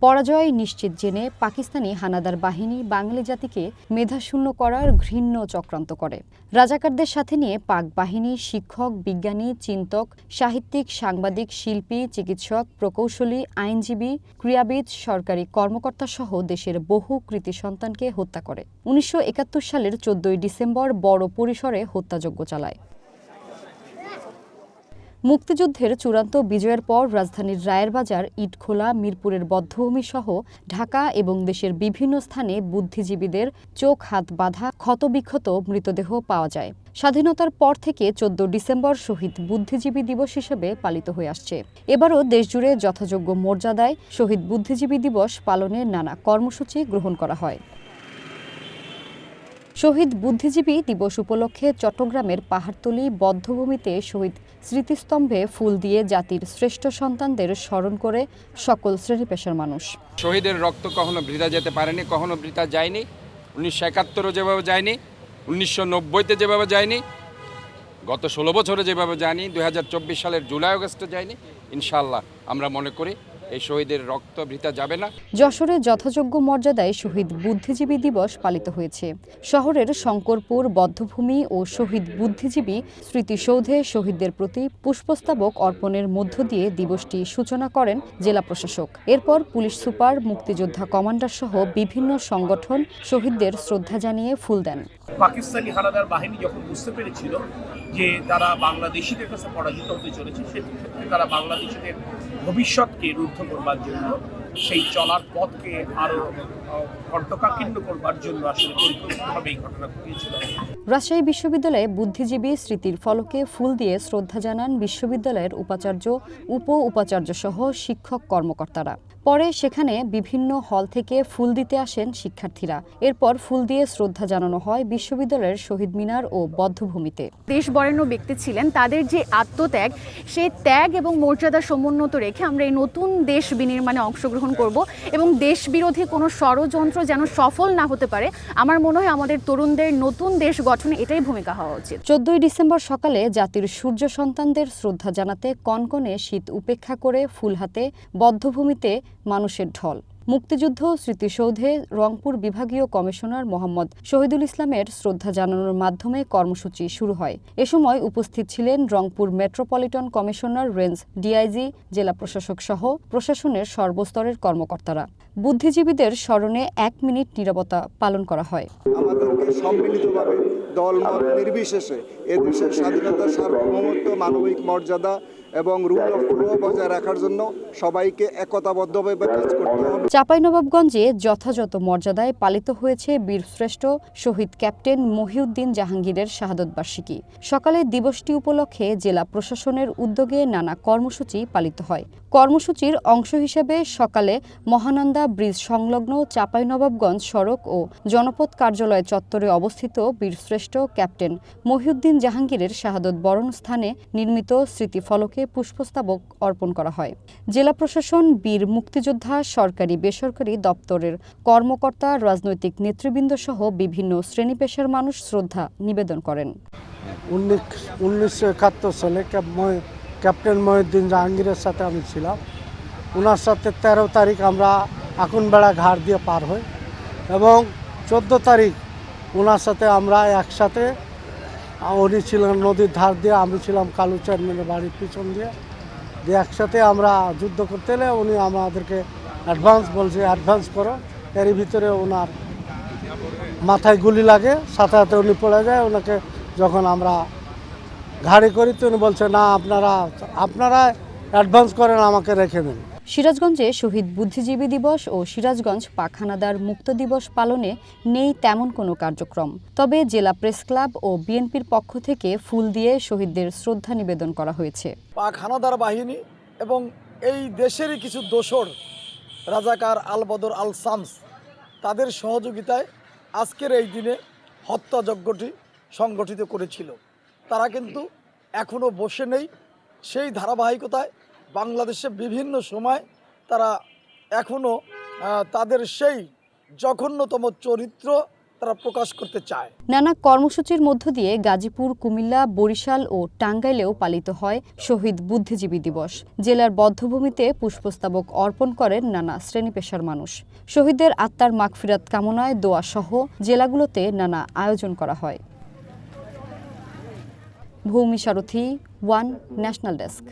পরাজয় নিশ্চিত জেনে পাকিস্তানি হানাদার বাহিনী বাঙালি জাতিকে মেধাশূন্য করার ঘৃণ্য চক্রান্ত করে। রাজাকারদের সাথে নিয়ে পাক বাহিনী শিক্ষক, বিজ্ঞানী, চিন্তক, সাহিত্যিক, সাংবাদিক, শিল্পী, চিকিৎসক, প্রকৌশলী, আইনজীবী, ক্রীড়াবিদ, সরকারি কর্মকর্তাসহ দেশের বহু কৃতী সন্তানকে হত্যা করে। ১৯৭১ সালের ১৪ ডিসেম্বর বড় পরিসরে হত্যাযজ্ঞ চালায়। মুক্তিযুদ্ধের চূড়ান্ত বিজয়ের পর রাজধানীর রায়েরবাজার, ইটখোলা, মিরপুরের বধ্যভূমি সহ ঢাকা এবং দেশের বিভিন্ন স্থানে বুদ্ধিজীবীদের চোখ হাত বাঁধা ক্ষতবিক্ষত মৃতদেহ পাওয়া যায়। স্বাধীনতার পর থেকে ১৪ ডিসেম্বর শহীদ বুদ্ধিজীবী দিবস হিসেবে পালিত হয়ে আসছে। এবারও দেশজুড়ে যথাযোগ্য মর্যাদায় শহীদ বুদ্ধিজীবী দিবস পালনে নানা কর্মসূচি গ্রহণ করা হয়। শহীদ বুদ্ধিজীবী দিবস উপলক্ষে চট্টগ্রামের পাহাড়তলী বধ্যভূমিতে শহীদ স্মৃতিস্তম্ভে ফুল দিয়ে জাতির শ্রেষ্ঠ সন্তানদের স্মরণ করে সকল শ্রেণী পেশার মানুষ। শহীদের রক্ত কখনো বৃথা যেতে পারেনি, কখনো বৃথা যায়নি। ১৯৭১-ও যেভাবে যায়নি, ১৯৯০-তে যেভাবে যায়নি, গত ১৬ বছরে যেভাবে যায়নি, ২০২৪ সালের জুলাই আগস্টে যায়নি। ইনশাআল্লাহ আমরা মনে করি এই শহীদের রক্ত বৃথা যাবে না। যশোরে যথাযোগ্য মর্যাদায় শহীদ বুদ্ধিজীবী দিবস পালিত হয়েছে। শহরের শঙ্করপুর বধ্যভূমি ও শহীদ বুদ্ধিজীবী স্মৃতিসৌধে শহীদদের প্রতি পুষ্পস্তবক অর্পণের মধ্য দিয়ে দিবসটি সূচনা করেন জেলা প্রশাসক। এরপর পুলিশ সুপার, মুক্তিযোদ্ধা কমান্ডার সহ বিভিন্ন সংগঠন শহীদদের শ্রদ্ধা জানিয়ে ফুল দেন। পাকিস্তানি হানাদার বাহিনী যখন বুঝতে পেরেছিল যে তারা বাংলাদেশিদের কাছে পরাজিত হতে চলেছে, সেক্ষেত্রে তারা বাংলাদেশিদের ভবিষ্যৎকে রুদ্ধ করবার জন্য, সেই চলার পথকে আরো কণ্টকাকীর্ণ করবার জন্য আসলে পরিকল্পিতভাবে এই ঘটনা ঘটিয়েছিল। রাজশাহী বিশ্ববিদ্যালয়ে বুদ্ধিজীবী স্মৃতির ফলকে ফুল দিয়ে শ্রদ্ধা জানান বিশ্ববিদ্যালয়ের উপাচার্য, উপাচার্য সহ শিক্ষক কর্মকর্তারা। পরে সেখানে বিভিন্ন হল থেকে ফুল দিতে আসেন শিক্ষার্থীরা। এরপর ফুল দিয়ে শ্রদ্ধা জানানো হয় বিশ্ববিদ্যালয়ের শহীদ মিনার ও বধ্যভূমিতে। দেশ বরেণ্য ব্যক্তি ছিলেন, তাদের যে আত্মত্যাগ, সেই ত্যাগ এবং মর্যাদা সমুন্নত রেখে আমরা এই নতুন দেশ বিনির্মাণে অংশগ্রহণ করব এবং দেশ বিরোধী কোনো ষড়যন্ত্র যেন সফল না হতে পারে। আমার মনে হয় আমাদের তরুণদের নতুন দেশ গঠনে এটাই ভূমিকা হওয়া উচিত। ১৪ ডিসেম্বর সকালে জাতির সূর্য সন্তানদের শ্রদ্ধা জানাতে কনকনে শীত উপেক্ষা করে ফুল হাতে বধ্যভূমিতে মানুষের ঢল। মুক্তিযুদ্ধ স্মৃতিসৌধে রংপুর বিভাগীয় কমিশনার মোহাম্মদ শহীদুল ইসলামের শ্রদ্ধা জানানোর মাধ্যমে কর্মসূচি শুরু হয়। এ সময় উপস্থিত ছিলেন Rangpur metropolitan commissioner, range DIG, জেলা প্রশাসক সহ প্রশাসনের সর্বস্তরের কর্মকর্তারা। বুদ্ধিজীবীদের স্মরণে ১ মিনিট নীরবতা পালন করা হয়। আমাদেরকে সম্মিলিতভাবে দলমত নির্বিশেষে এদেশের স্বাধীনতা, সার্বভৌমত্ব, মানবিক মর্যাদা এবং রুল অফ ল বজায় রাখার জন্য সবাইকে একতাবদ্ধভাবে কাজ করতে হবে। চাঁপাইনবাবগঞ্জে যথাযথ মর্যাদায় পালিত হয়েছে বীরশ্রেষ্ঠ শহীদ ক্যাপ্টেন মহিউদ্দিন জাহাঙ্গীরের শাহাদত বার্ষিকী। সকালে দিবসটি উপলক্ষে জেলা প্রশাসনের উদ্যোগে নানা কর্মসূচি পালিত হয়। কর্মসূচির অংশ হিসেবে সকালে মহানন্দা ব্রিজ সংলগ্ন চাঁপাইনবাবগঞ্জ সড়ক ও জনপদ কার্যালয় চত্বরে অবস্থিত বীরশ্রেষ্ঠ ক্যাপ্টেন মহিউদ্দিন জাহাঙ্গীরের শাহাদত বরণ স্থানে নির্মিত স্মৃতিফলকে পুষ্পস্তবক অর্পণ করা হয়। জেলা প্রশাসন, বীর মুক্তিযোদ্ধা, সরকারি বেসরকারি দপ্তরের কর্মকর্তা, রাজনৈতিক নেতৃবৃন্দ সহ বিভিন্ন শ্রেণী পেশার মানুষ শ্রদ্ধা নিবেদন করেন। ১৯৭১ সালে ক্যাপ্টেন মহিউদ্দিন জাহাঙ্গীরের সাথে আমি ছিলাম। ওনার সাথে ১৩ তারিখ আমরা আকুনবেড়া ঘাট দিয়ে পার হই এবং ১৪ তারিখ ওনার সাথে আমরা একসাথে, উনি ছিলেন নদীর ধার দিয়ে, আমি ছিলাম কালু চেয়ারম্যানের বাড়ির পিছন দিয়ে একসাথে আমরা যুদ্ধ করতে এলে উনি আমাদেরকে অ্যাডভান্স বলছে, অ্যাডভান্স করো। এর ভিতরে ওনার মাথায় গুলি লাগে, সাথে সাথে উনি পড়ে যায়। ওনাকে যখন আমরা ঘাড়ি করি তো উনি বলছে, না আপনারা অ্যাডভান্স করেন, আমাকে রেখে দেন। সিরাজগঞ্জে শহীদ বুদ্ধিজীবী দিবস ও সিরাজগঞ্জ পাক হানাদার মুক্ত দিবস পালনে নেই তেমন কোনো কার্যক্রম। তবে জেলা প্রেস ক্লাব ও বিএনপির পক্ষ থেকে ফুল দিয়ে শহীদদের শ্রদ্ধা নিবেদন করা হয়েছে। পাক হানাদার বাহিনী এবং এই দেশেরই কিছু দোসর রাজাকার আল বদর আল শামস, তাদের সহযোগিতায় আজকের এই দিনে হত্যাযজ্ঞটি সংগঠিত করেছিল। তারা কিন্তু এখনও বসে নেই। সেই ধারাবাহিকতায় বাংলাদেশে বিভিন্ন সময় তারা এখনও তাদের সেই জঘন্যতম চরিত্র তারা প্রকাশ করতে চায়। নানা কর্মসূচির মধ্য দিয়ে গাজীপুর, কুমিল্লা, বরিশাল ও টাঙ্গাইলেও পালিত হয় শহীদ বুদ্ধিজীবী দিবস। জেলার বধ্যভূমিতে পুষ্পস্তবক অর্পণ করেন নানা শ্রেণী পেশার মানুষ। শহীদদের আত্মার মাগফিরাত কামনায় দোয়া সহ জেলাগুলোতে নানা আয়োজন করা হয়। ভূমি সারথী, ওয়ান ন্যাশনাল ডেস্ক।